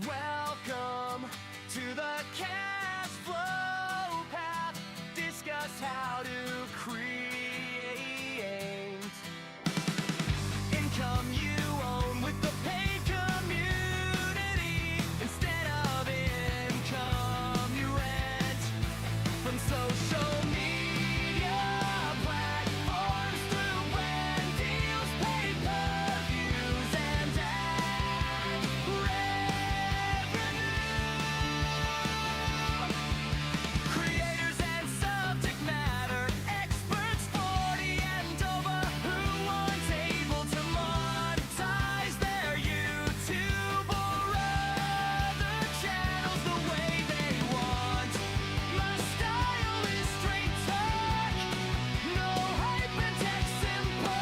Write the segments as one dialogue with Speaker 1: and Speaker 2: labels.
Speaker 1: Welcome to the Kashflow Path. Discuss how to create income you own with the paid community instead of income you rent from social media platforms through brand deals, pay-per-views, and ad revenue. Creators and subject matter experts 40 and over who aren't able to monetize their YouTube or other channels the way they want. My style is straight talk, no hype and text simple.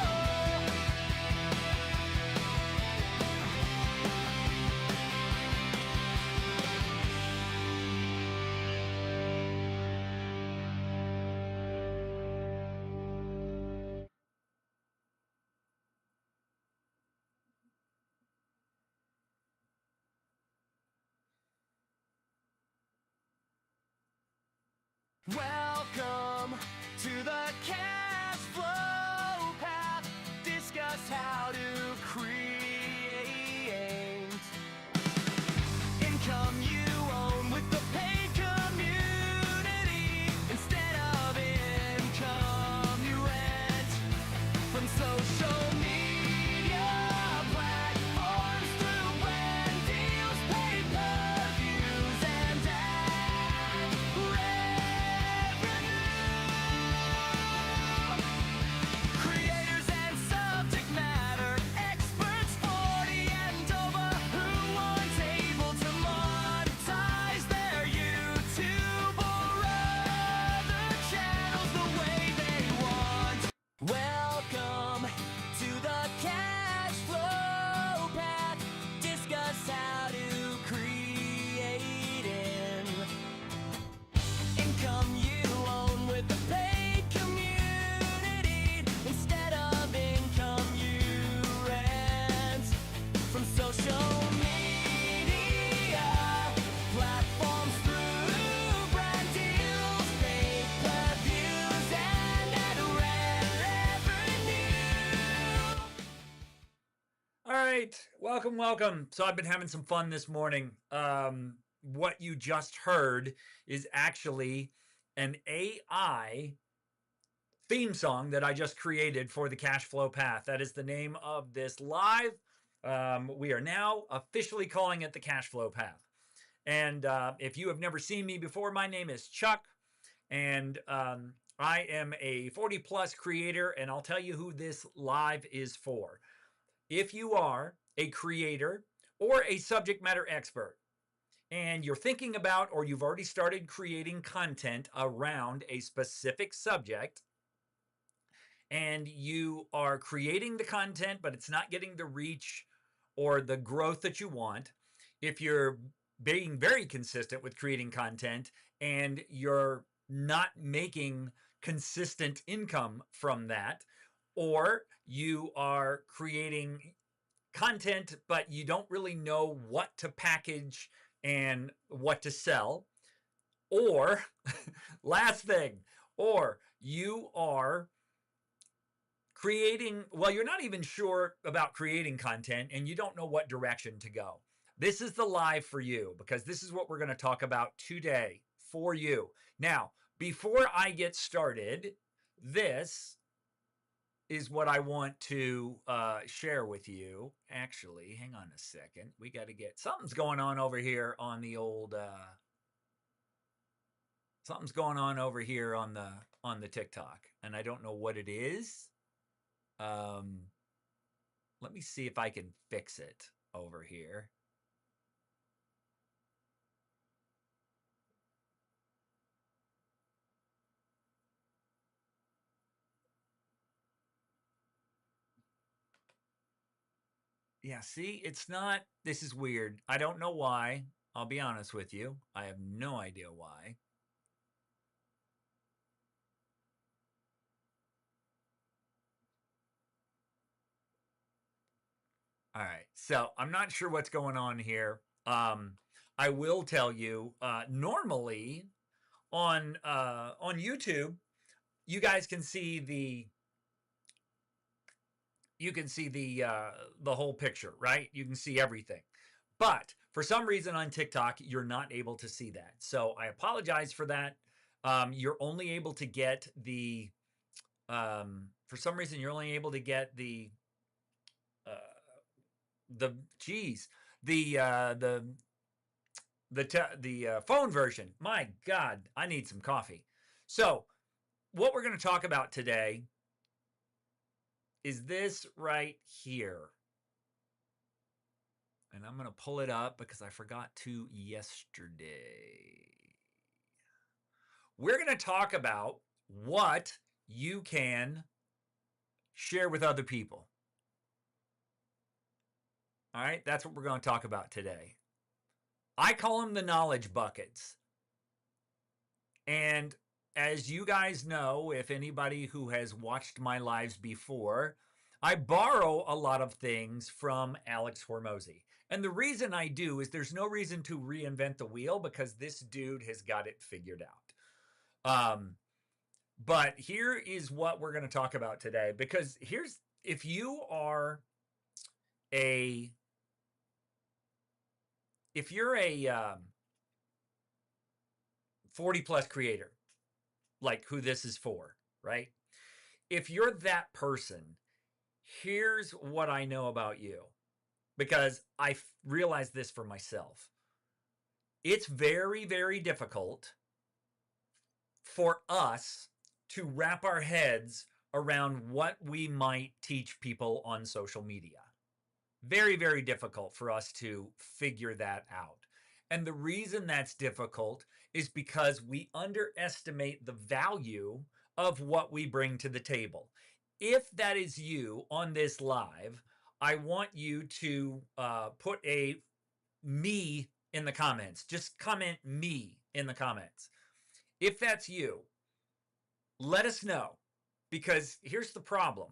Speaker 1: Welcome to the Kashflow Path. Discuss how to create income you own with the paid community instead of income you rent from social media platforms through brand deals, pay-per-views, and ad revenue. Creators and subject matter experts 40 and over who aren't able to monetize their YouTube or other channels the way they want. Welcome to the Kashflow Path. Discuss how to create income you own with the paid community instead of income you rent from social media platforms through brand deals, pay-per-views, and ad revenue.
Speaker 2: All right, welcome. So I've been having some fun this morning. What you just heard is actually an AI theme song that I just created for the Kashflow Path. That is the name of this live. We are now officially calling it the Kashflow Path. And if you have never seen me before, my name is Chuck, and I am a 40 plus creator, and I'll tell you who this live is for. If you are a creator or a subject matter expert and you're thinking about or you've already started creating content around a specific subject and you are creating the content but it's not getting the reach or the growth that you want, if you're being very consistent with creating content and you're not making consistent income from that, or you are creating content but you don't really know what to package and what to sell, or last thing, or you are creating, well, you're not even sure about creating content and you don't know what direction to go. This is the live for you because this is what we're going to talk about today for you. Now, before I get started, this is what I want to share with you. Actually, hang on a second. We got to get, something's going on over here on the old, something's going on over here on the TikTok, and I don't know what it is. Let me see if I can fix it over here. Yeah, see, it's not, this is weird. I don't know why. I'll be honest with you. I have no idea why. All right. So I'm not sure what's going on here. I will tell you, normally on YouTube, you guys can see the whole picture, right? You can see everything. But for some reason on TikTok, you're not able to see that. So I apologize for that. You're only able to get for some reason, you're only able to get uh, the, geez, the phone version. My God, I need some coffee. So what we're going to talk about today is this right here. And I'm going to pull it up because I forgot to yesterday. We're going to talk about what you can share with other people. All right, that's what we're going to talk about today. I call them the knowledge buckets. And as you guys know, if anybody who has watched my lives before, I borrow a lot of things from Alex Hormozy. And the reason I do is there's no reason to reinvent the wheel because this dude has got it figured out. But here is what we're going to talk about today, because if you're a 40 plus creator, like who this is for, right? If you're that person, here's what I know about you, because I realized this for myself. It's very, very difficult for us to wrap our heads around what we might teach people on social media. Very, very difficult for us to figure that out. And the reason that's difficult is because we underestimate the value of what we bring to the table. If that is you on this live, I want you to put a me in the comments. Just comment me in the comments. If that's you, let us know, because here's the problem.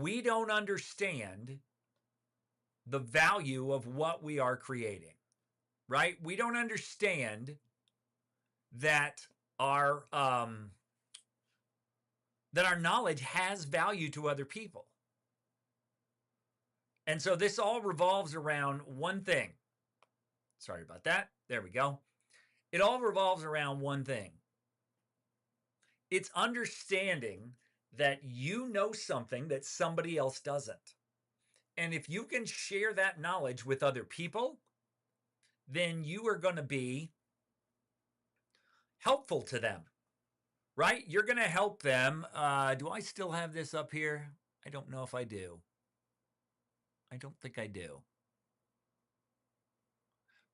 Speaker 2: We don't understand the value of what we are creating, right? We don't understand that our knowledge has value to other people. And so this all revolves around one thing. Sorry about that. There we go. It all revolves around one thing. It's understanding that you know something that somebody else doesn't. And if you can share that knowledge with other people, then you are going to be helpful to them, right? You're going to help them. Do I still have this up here? I don't know if I do. I don't think I do.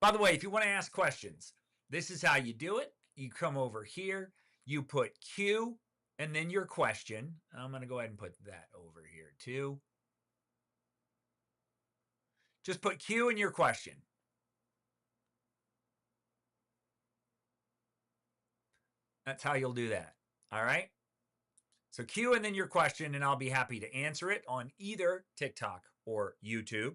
Speaker 2: By the way, if you want to ask questions, this is how you do it. You come over here, you put Q, and then your question. I'm going to go ahead and put that over here too. Just put Q in your question. That's how you'll do that. All right. So Q and then your question, and I'll be happy to answer it on either TikTok or YouTube.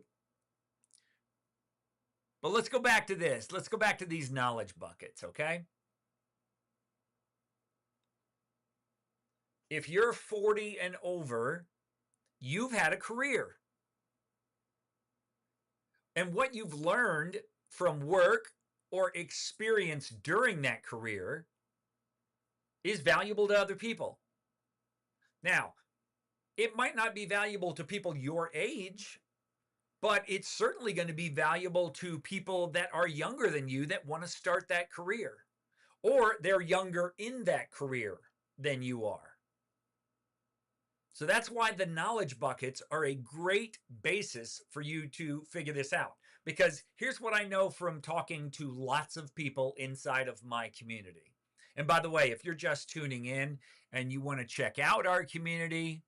Speaker 2: But let's go back to this. Let's go back to these knowledge buckets, okay? If you're 40 and over, you've had a career. And what you've learned from work or experience during that career is valuable to other people. Now, it might not be valuable to people your age, but it's certainly going to be valuable to people that are younger than you that want to start that career, or they're younger in that career than you are. So that's why the knowledge buckets are a great basis for you to figure this out. Because here's what I know from talking to lots of people inside of my community. And by the way, if you're just tuning in and you want to check out our community,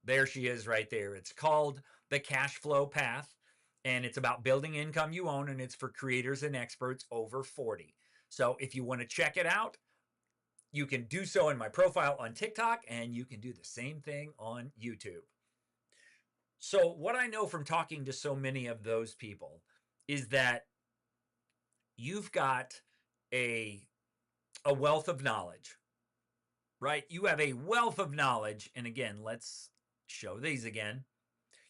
Speaker 2: there she is right there. It's called the Kashflow Path, and it's about building income you own, and it's for creators and experts over 40. So if you want to check it out, you can do so in my profile on TikTok, and you can do the same thing on YouTube. So what I know from talking to so many of those people is that you've got a wealth of knowledge, right? You have a wealth of knowledge. And again, let's show these again.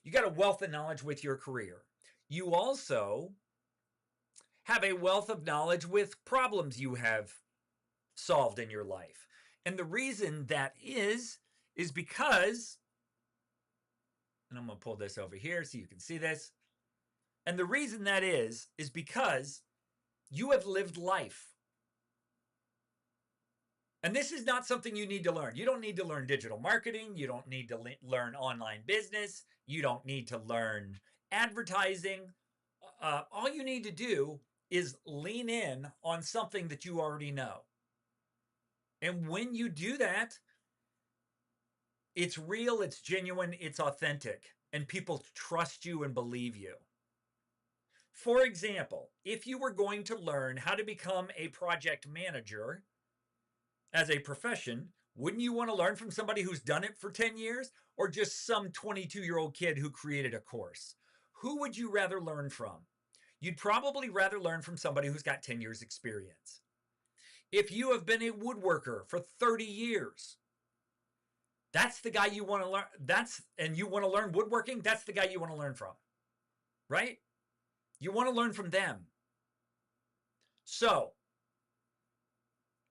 Speaker 2: You got a wealth of knowledge with your career. You also have a wealth of knowledge with problems you have solved in your life. And the reason that is because, and I'm going to pull this over here so you can see this. And the reason that is because you have lived life. And this is not something you need to learn. You don't need to learn digital marketing. You don't need to learn online business. You don't need to learn advertising. All you need to do is lean in on something that you already know. And when you do that, it's real, it's genuine, it's authentic, and people trust you and believe you. For example, if you were going to learn how to become a project manager as a profession, wouldn't you want to learn from somebody who's done it for 10 years or just some 22-year-old kid who created a course? Who would you rather learn from? You'd probably rather learn from somebody who's got 10 years experience. If you have been a woodworker for 30 years, that's the guy you want to learn. And you want to learn woodworking, that's the guy you want to learn from, right? You want to learn from them. So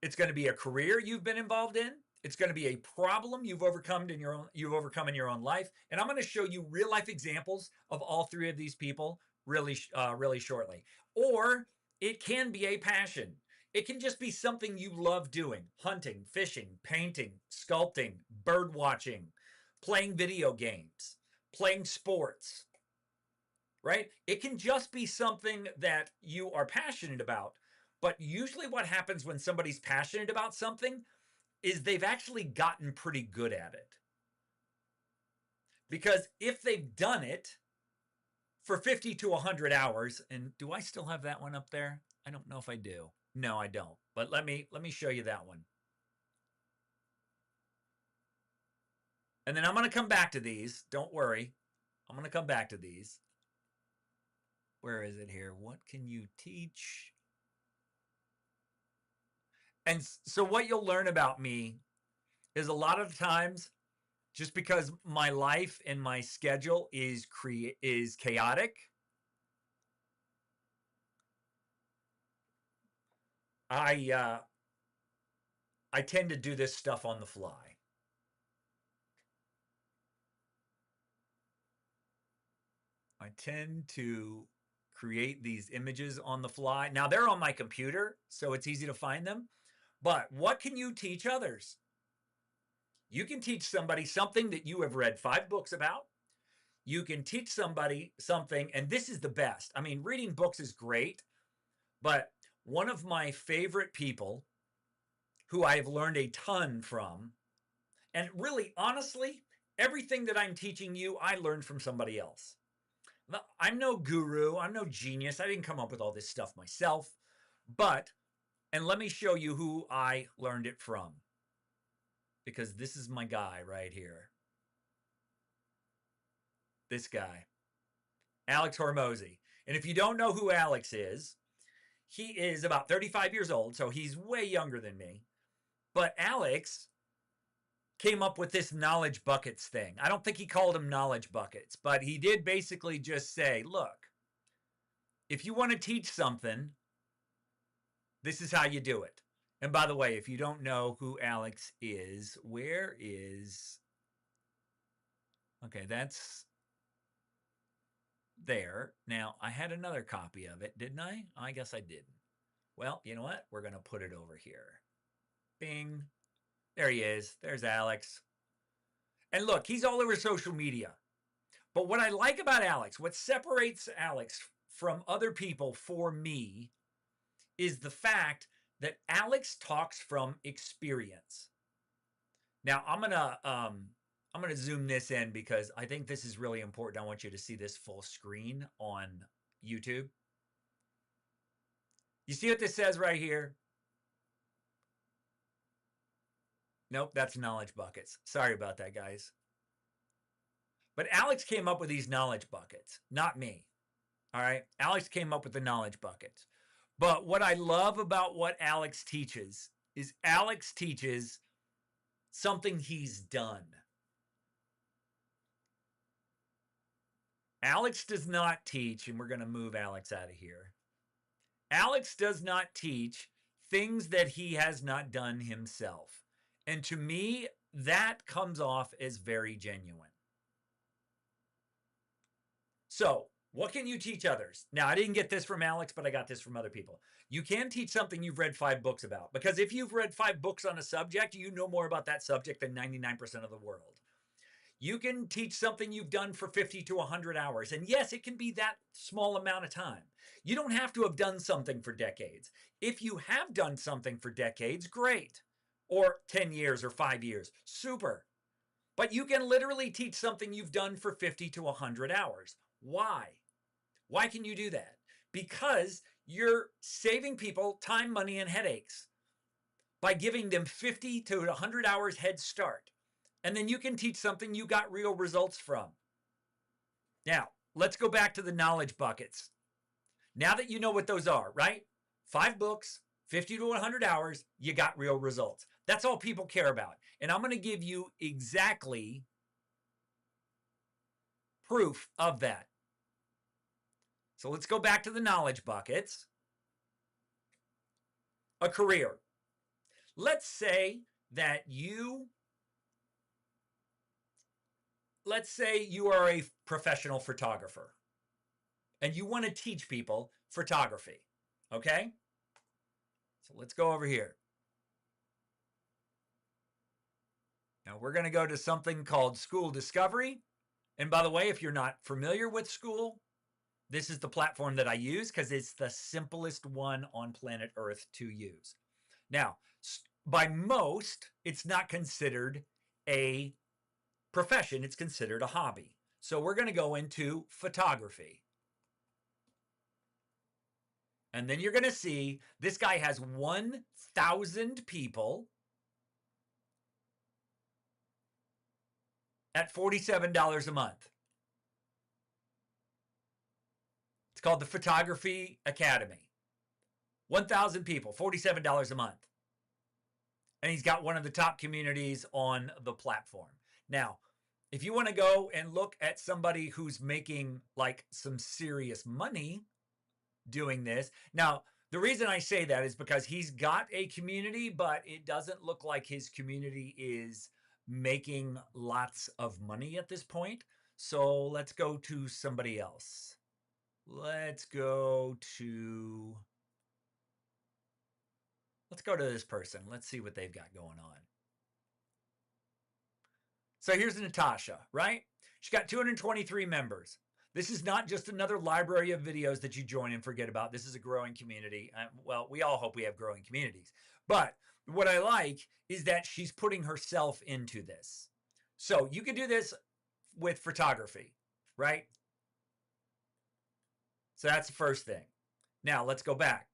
Speaker 2: it's going to be a career you've been involved in. It's going to be a problem you've overcome in your own life. And I'm going to show you real life examples of all three of these people really shortly. Or it can be a passion. It can just be something you love doing: hunting, fishing, painting, sculpting, bird watching, playing video games, playing sports, right? It can just be something that you are passionate about. But usually what happens when somebody's passionate about something is they've actually gotten pretty good at it. Because if they've done it for 50 to 100 hours, and do I still have that one up there? I don't know if I do. No, I don't. But let me show you that one. And then I'm going to come back to these. Don't worry. I'm going to come back to these. Where is it here? What can you teach? And so what you'll learn about me is a lot of times, just because my life and my schedule is chaotic, I tend to do this stuff on the fly. I tend to create these images on the fly. Now, they're on my computer, so it's easy to find them. But what can you teach others? You can teach somebody something that you have read 5 books about. You can teach somebody something, and this is the best. I mean, reading books is great, but one of my favorite people who I've learned a ton from, and really, honestly, everything that I'm teaching you, I learned from somebody else. I'm no guru. I'm no genius. I didn't come up with all this stuff myself. And let me show you who I learned it from. Because this is my guy right here. This guy. Alex Hormozy. And if you don't know who Alex is, he is about 35 years old, so he's way younger than me. But Alex came up with this knowledge buckets thing. I don't think he called them knowledge buckets, but he did basically just say, look, if you want to teach something, this is how you do it. And by the way, if you don't know who Alex is, where is... Okay, that's there. Now, I had another copy of it, didn't I? I guess I didn't. Well, you know what? We're going to put it over here. Bing. There he is. There's Alex. And look, he's all over social media. But what I like about Alex, what separates Alex from other people for me, is the fact that Alex talks from experience. Now, I'm gonna zoom this in because I think this is really important. I want you to see this full screen on YouTube. You see what this says right here? Nope, that's knowledge buckets. Sorry about that, guys. But Alex came up with these knowledge buckets, not me. All right? Alex came up with the knowledge buckets. But what I love about what Alex teaches is Alex teaches something he's done. Alex does not teach, and we're going to move Alex out of here. Alex does not teach things that he has not done himself. And to me, that comes off as very genuine. So, what can you teach others? Now, I didn't get this from Alex, but I got this from other people. You can teach something you've read 5 books about, because if you've read 5 books on a subject, you know more about that subject than 99% of the world. You can teach something you've done for 50 to 100 hours. And yes, it can be that small amount of time. You don't have to have done something for decades. If you have done something for decades, great. Or 10 years or 5 years, super. But you can literally teach something you've done for 50 to 100 hours. Why? Why can you do that? Because you're saving people time, money, and headaches by giving them 50 to 100 hours head start. And then you can teach something you got real results from. Now, let's go back to the knowledge buckets. Now that you know what those are, right? 5 books, 50 to 100 hours, you got real results. That's all people care about. And I'm going to give you exactly proof of that. So let's go back to the knowledge buckets. A career. Let's say that let's say you are a professional photographer and you want to teach people photography. Okay? So let's go over here. Now we're going to go to something called School Discovery. And by the way, if you're not familiar with School, this is the platform that I use because it's the simplest one on planet Earth to use. Now, by most, it's not considered a profession. It's considered a hobby. So we're going to go into photography. And then you're going to see this guy has 1,000 people at $47 a month. It's called the Photography Academy. 1,000 people, $47 a month. And he's got one of the top communities on the platform. Now, if you want to go and look at somebody who's making like some serious money doing this. Now, the reason I say that is because he's got a community, but it doesn't look like his community is making lots of money at this point. So let's go to somebody else. Let's go to this person. Let's see what they've got going on. So here's Natasha, right? She's got 223 members. This is not just another library of videos that you join and forget about. This is a growing community. Well, we all hope we have growing communities. But what I like is that she's putting herself into this. So you can do this with photography, right? So that's the first thing. Now let's go back.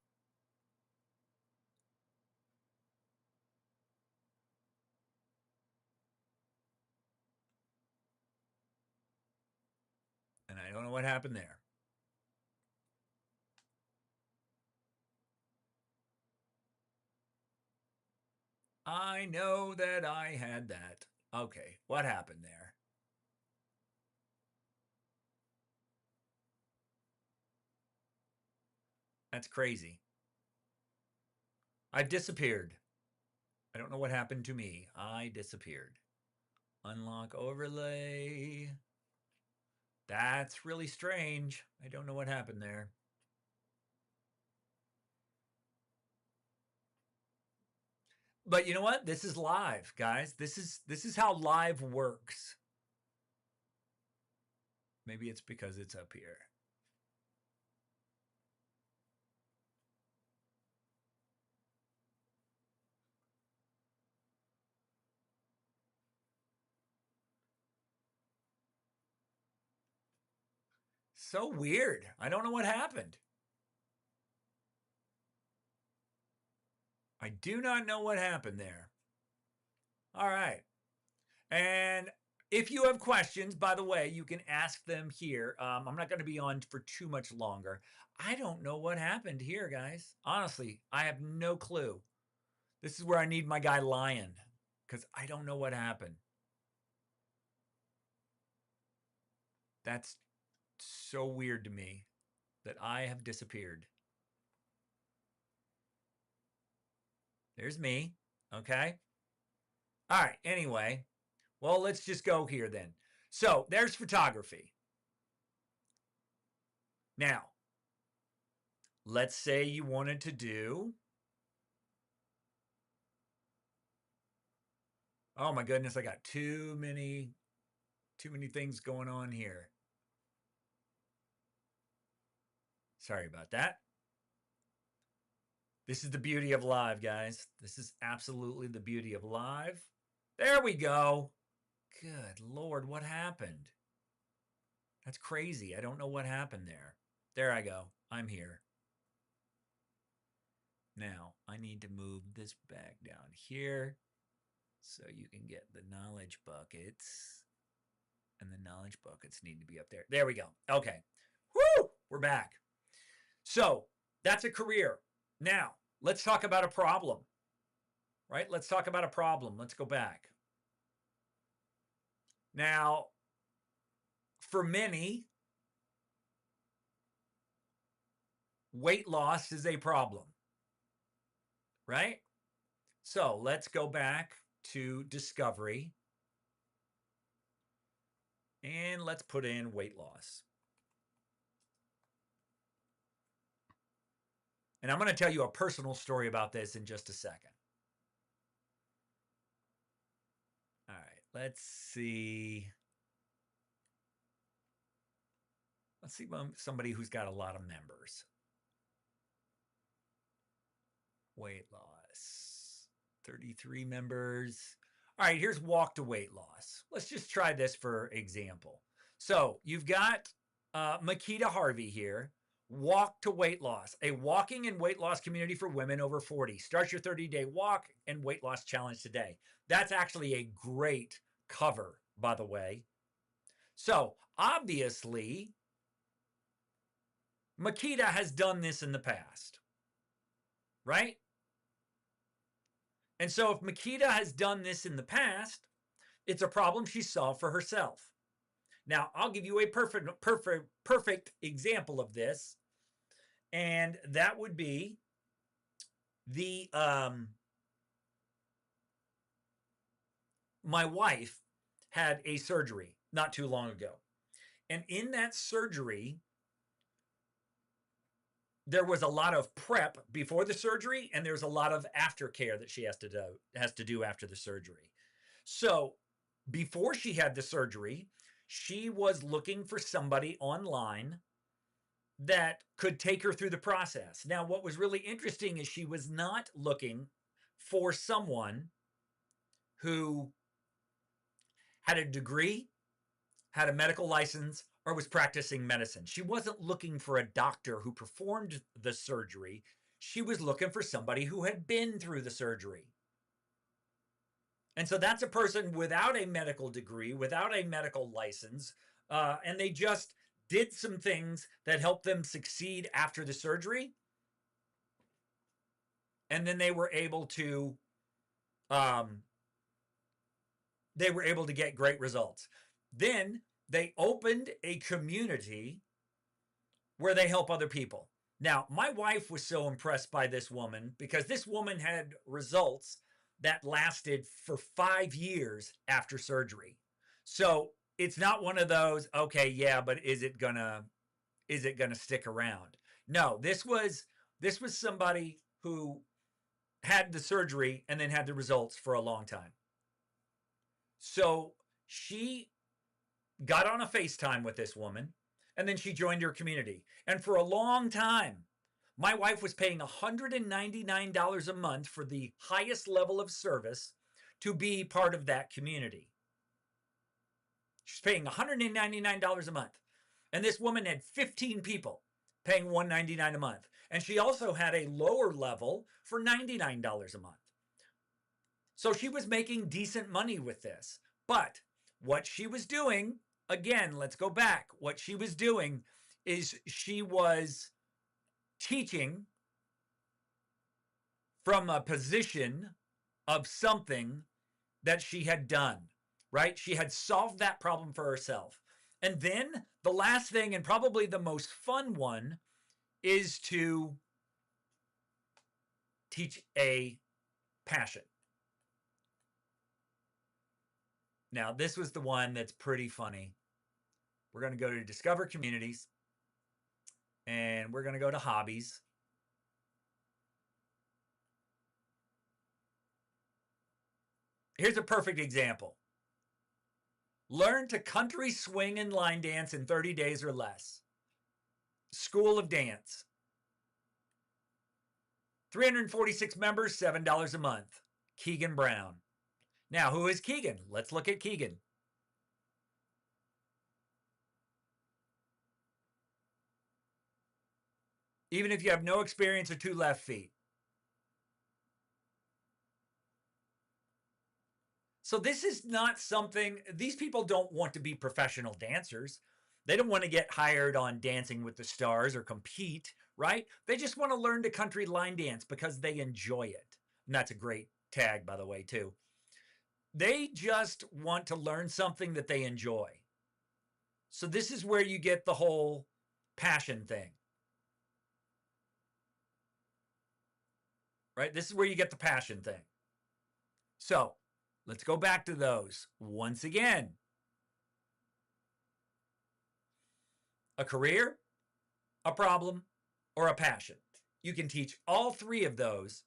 Speaker 2: And I don't know what happened there. I know that I had that. Okay, what happened there? That's crazy. I've disappeared. I don't know what happened to me. I disappeared. Unlock overlay. That's really strange. I don't know what happened there. But you know what? This is live, guys. This is how live works. Maybe it's because it's up here. So weird. I don't know what happened. I do not know what happened there. All right. And if you have questions, by the way, you can ask them here. I'm not going to be on for too much longer. I don't know what happened here, guys. Honestly, I have no clue. This is where I need my guy Lion, because I don't know what happened. That's so weird to me that I have disappeared. There's me. Okay. All right. Anyway, well, let's just go here then. So there's photography. Now, let's say you wanted to do. Oh my goodness, I got too many things going on here. Sorry about that. This is the beauty of live, guys. This is absolutely the beauty of live. There we go. Good Lord, what happened? That's crazy. I don't know what happened there. There I go. I'm here. Now, I need to move this back down here so you can get the knowledge buckets. And the knowledge buckets need to be up there. There we go. Okay. Woo! We're back. So, that's a career. Now, let's talk about a problem. Right? Let's talk about a problem. Let's go back. Now, for many, weight loss is a problem, right? So let's go back to discovery and let's put in weight loss. And I'm going to tell you a personal story about this in just a second. All right, let's see. Let's see somebody who's got a lot of members. Weight loss, 33 members. All right, here's walk to weight loss. Let's just try this for example. So you've got Makita Harvey here. Walk to weight loss, a walking and weight loss community for women over 40. Start your 30-day walk and weight loss challenge today. That's actually a great cover, by the way. So obviously, Makita has done this in the past, right? And so if Makita has done this in the past, it's a problem she solved for herself. Now, I'll give you a perfect example of this. And that would be the my wife had a surgery not too long ago. And in that surgery, there was a lot of prep before the surgery, and there's a lot of aftercare that she has to do after the surgery. So before she had the surgery, she was looking for somebody online that could take her through the process. Now, what was really interesting is she was not looking for someone who had a degree, had a medical license, or was practicing medicine. She wasn't looking for a doctor who performed the surgery. She was looking for somebody who had been through the surgery. And so that's a person without a medical degree, without a medical license, and they just did some things that helped them succeed after the surgery. And then they were able to get great results. Then they opened a community where they help other people. Now, my wife was so impressed by this woman because this woman had results that lasted for 5 years after surgery. So it's not one of those, okay, yeah, but is it gonna stick around? No, this was somebody who had the surgery and then had the results for a long time. So she got on a FaceTime with this woman, and then she joined her community. And for a long time, my wife was paying $199 a month for the highest level of service to be part of that community. She's paying $199 a month. And this woman had 15 people paying $199 a month. And she also had a lower level for $99 a month. So she was making decent money with this. But what she was doing, again, let's go back. What she was doing is she was teaching from a position of something that she had done, right? She had solved that problem for herself. And then the last thing, and probably the most fun one, is to teach a passion. Now, this was the one that's pretty funny. We're going to go to Discover Communities, and we're going to go to Hobbies. Here's a perfect example. Learn to country swing and line dance in 30 days or less. School of Dance. 346 members, $7 a month. Keegan Brown. Now, who is Keegan? Let's look at Keegan. Even if you have no experience or 2 left feet. So this is not something, these people don't want to be professional dancers. They don't want to get hired on Dancing with the Stars or compete, right? They just want to learn to country line dance because they enjoy it. And that's a great tag, by the way, too. They just want to learn something that they enjoy. So this is where you get the whole passion thing. Right? This is where you get the passion thing. So let's go back to those once again. A career, a problem, or a passion. You can teach all 3 of those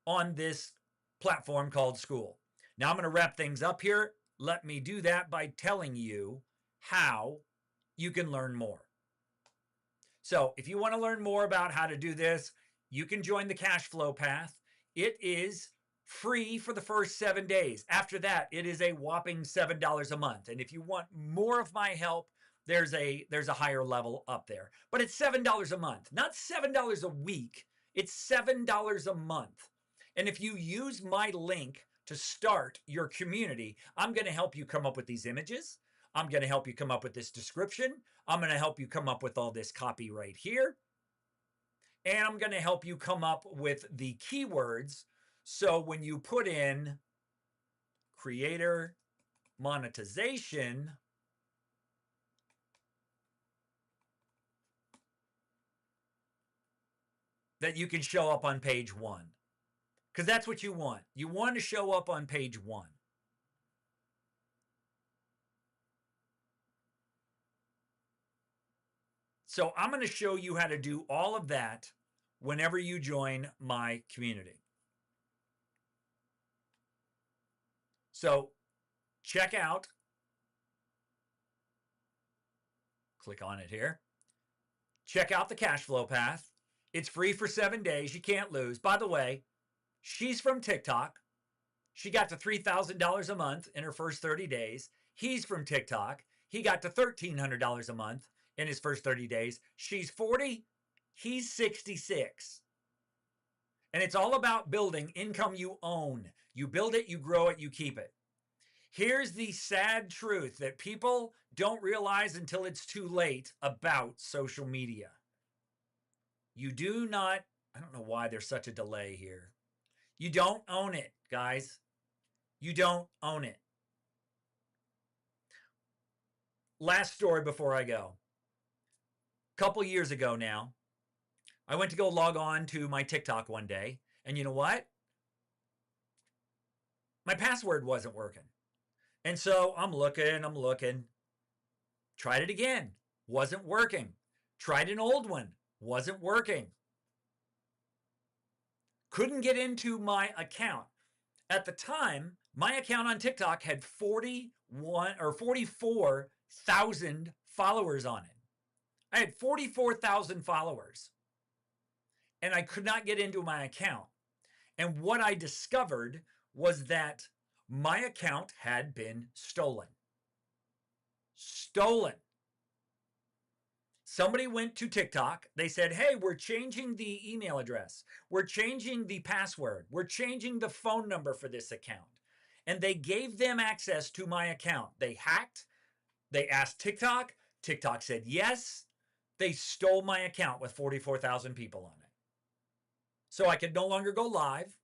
Speaker 2: on this platform called School. Now I'm going to wrap things up here. Let me do that by telling you how you can learn more. So if you want to learn more about how to do this, you can join the Kashflow Path. It is free for the first 7 days. After that, it is a whopping $7 a month. And if you want more of my help, there's a higher level up there. But it's $7 a month, not $7 a week. It's $7 a month. And if you use my link to start your community, I'm going to help you come up with these images. I'm going to help you come up with this description. I'm going to help you come up with all this copy right here. And I'm going to help you come up with the keywords. So when you put in creator monetization, that you can show up on page 1. Because that's what you want. You want to show up on page 1. So I'm going to show you how to do all of that whenever you join my community. So check out, click on it here. Check out the Kashflow Path. It's free for 7 days. You can't lose. By the way, she's from TikTok. She got to $3,000 a month in her first 30 days. He's from TikTok. He got to $1,300 a month in his first 30 days. She's 40. He's 66. And it's all about building income you own. You build it, you grow it, you keep it. Here's the sad truth that people don't realize until it's too late about social media. You do not, I don't know why there's such a delay here. You don't own it, guys. You don't own it. Last story before I go. A couple years ago now, I went to go log on to my TikTok one day, and you know what? My password wasn't working. And so I'm looking. Tried it again. Wasn't working. Tried an old one. Wasn't working. Couldn't get into my account. At the time, my account on TikTok had 44,000 followers on it. I had 44,000 followers. And I could not get into my account. And what I discovered was that my account had been stolen. Stolen. Somebody went to TikTok. They said, hey, we're changing the email address. We're changing the password. We're changing the phone number for this account. and they gave them access to my account. They hacked, they asked TikTok, TikTok said yes. They stole my account with 44,000 people on it. So I could no longer go live.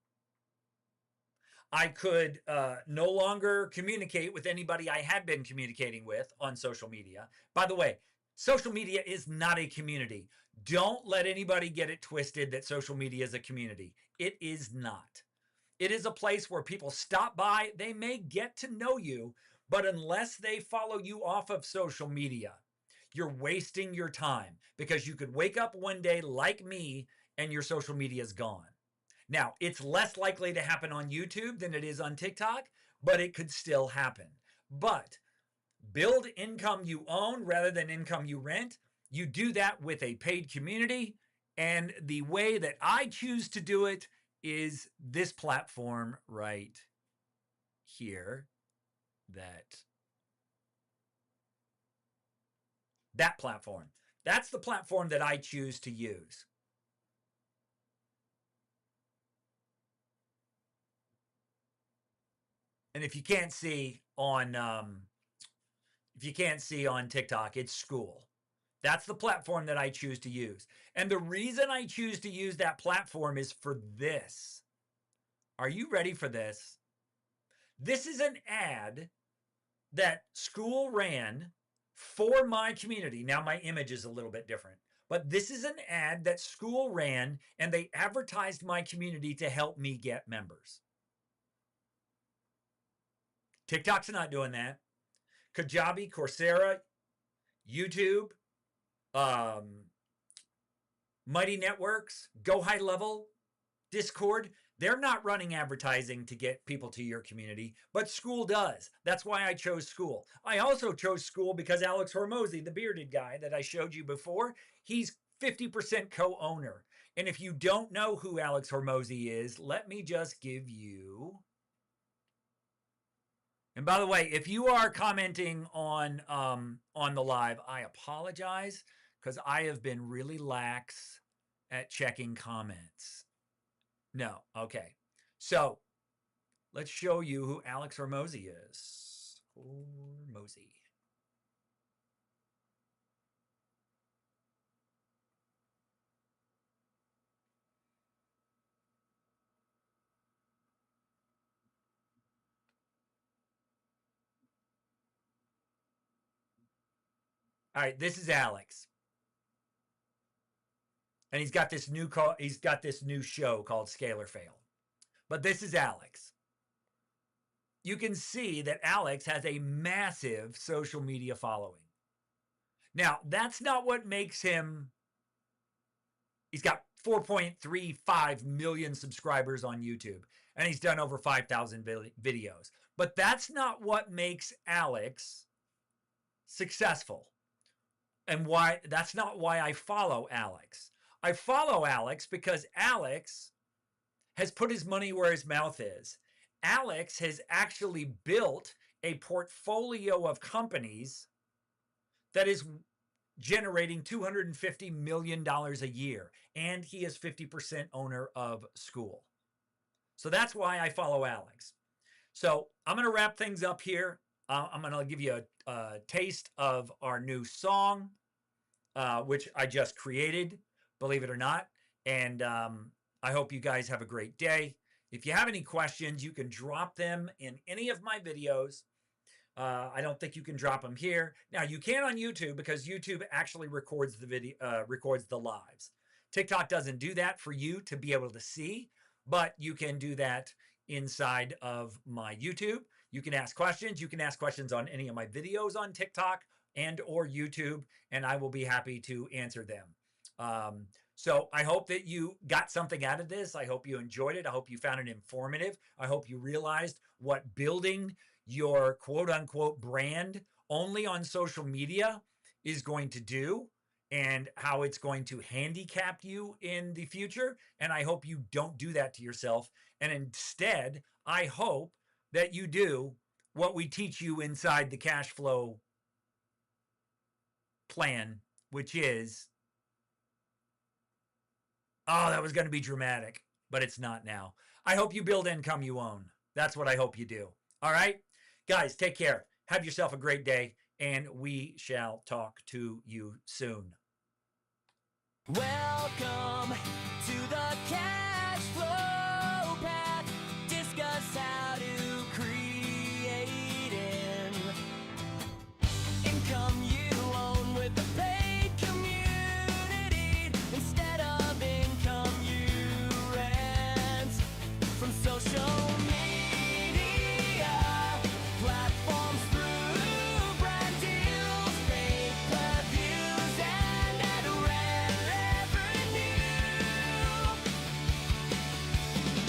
Speaker 2: I could no longer communicate with anybody I had been communicating with on social media. By the way, social media is not a community. Don't let anybody get it twisted that social media is a community. It is not. It is a place where people stop by. They may get to know you, but unless they follow you off of social media, you're wasting your time, because you could wake up one day like me and your social media is gone. Now, it's less likely to happen on YouTube than it is on TikTok, but it could still happen. But build income you own rather than income you rent. You do that with a paid community. And the way that I choose to do it is this platform right here. That platform. That's the platform that I choose to use. And if you can't see on TikTok, it's school. That's the platform that I choose to use. And the reason I choose to use that platform is for this. Are you ready for this? This is an ad that school ran for my community. Now my image is a little bit different, but this is an ad that school ran, and they advertised my community to help me get members. TikTok's not doing that. Kajabi, Coursera, YouTube, Mighty Networks, Go High Level, Discord, they're not running advertising to get people to your community, but school does. That's why I chose school. I also chose school because Alex Hormozy, the bearded guy that I showed you before, he's 50% co-owner. And if you don't know who Alex Hormozy is, let me just give you... And by the way, if you are commenting on the live, I apologize, because I have been really lax at checking comments. No, okay. So let's show you who Alex Hormozy is. Hormozy. All right, this is Alex. And he's got this new show called Scale or Fail. But this is Alex. You can see that Alex has a massive social media following. Now, that's not what makes him... He's got 4.35 million subscribers on YouTube, and he's done over 5,000 videos. But that's not what makes Alex successful. And why? That's not why I follow Alex. I follow Alex because Alex has put his money where his mouth is. Alex has actually built a portfolio of companies that is generating $250 million a year. And he is 50% owner of school. So that's why I follow Alex. So I'm going to wrap things up here. I'm going to give you a taste of our new song, which I just created, believe it or not. And I hope you guys have a great day. If you have any questions, you can drop them in any of my videos. I don't think you can drop them here. Now you can on YouTube, because YouTube actually records the video, records the lives. TikTok doesn't do that for you to be able to see, but you can do that inside of my YouTube. You can ask questions. You can ask questions on any of my videos on TikTok and or YouTube, and I will be happy to answer them. So I hope that you got something out of this. I hope you enjoyed it. I hope you found it informative. I hope you realized what building your quote unquote brand only on social media is going to do, and how it's going to handicap you in the future. And I hope you don't do that to yourself. And instead, I hope that you do what we teach you inside the cash flow plan, which is, oh, that was going to be dramatic, but it's not now. I hope you build income you own. That's what I hope you do. All right, guys, take care. Have yourself a great day, and we shall talk to you soon.
Speaker 1: Welcome to the cash flow path. Discuss how to create an income you own with a paid community instead of income you rent from social media platforms through brand deals, fake reviews, and ad revenue.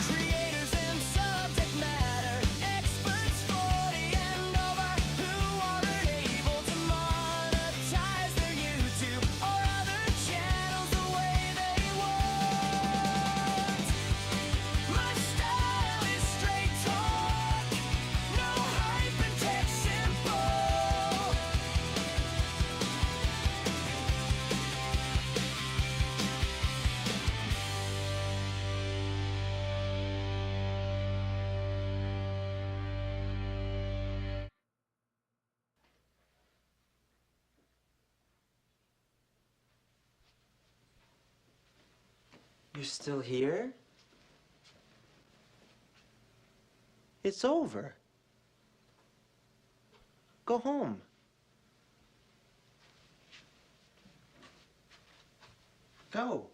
Speaker 1: Creators and subject matter experts 40 and over who aren't able to monetize their YouTube or other channels the way they want. My style is straight talk, no hype and text simple.
Speaker 3: You're still here? It's over. Go home. Go.